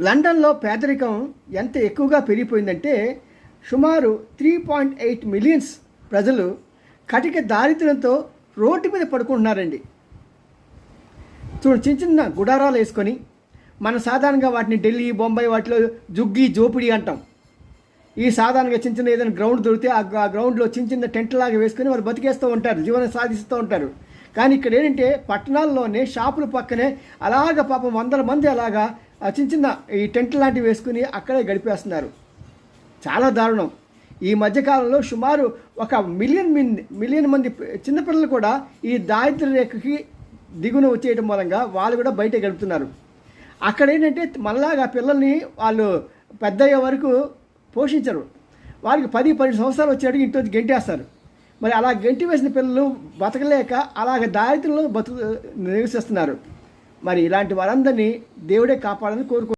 లండన్లో పేదరికం ఎంత ఎక్కువగా పెరిగిపోయిందంటే సుమారు 3.8 మిలియన్స్ ప్రజలు కటిక దారిద్ర్యంతో రోడ్డు మీద పడుకుంటున్నారండి. చూడండి, చిన్న చిన్న గుడారాలు వేసుకొని, మన సాధారణంగా వాటిని ఢిల్లీ, బొంబాయి వాటిలో జుగ్గి జోపిడి అంటాం. ఈ సాధారణంగా చిన్న చిన్న ఏదైనా గ్రౌండ్ దొరికితే ఆ గ్రౌండ్లో చిన్న చిన్న టెంట్ లాగా వేసుకొని వాళ్ళు బతికేస్తూ ఉంటారు, జీవనం సాధిస్తూ ఉంటారు. కానీ ఇక్కడ ఏంటంటే పట్టణాల్లోనే షాపుల పక్కనే అలాగ పాపం వందల మంది అలాగా చిన్న చిన్న ఈ టెంట్ లాంటివి వేసుకుని అక్కడే గడిపేస్తున్నారు. చాలా దారుణం. ఈ మధ్యకాలంలో సుమారు 1 మిలియన్ మంది చిన్నపిల్లలు కూడా ఈ దారిద్ర్య రేఖకి దిగున వచ్చేయడం మూలంగా వాళ్ళు కూడా బయట గడుపుతున్నారు. అక్కడ ఏంటంటే మనలాగా పిల్లల్ని వాళ్ళు పెద్ద అయ్యే వరకు పోషించరు. వారికి 10-12 సంవత్సరాలు వచ్చేటికి ఇంటి గెంటేస్తారు. మరి అలా గెంటి వేసిన పిల్లలు బతకలేక అలాగ దారిద్ర్యంలో నివసిస్తున్నారు. మరి ఇలాంటి వారందరినీ దేవుడే కాపాడాలని కోరుకుంటున్నారు.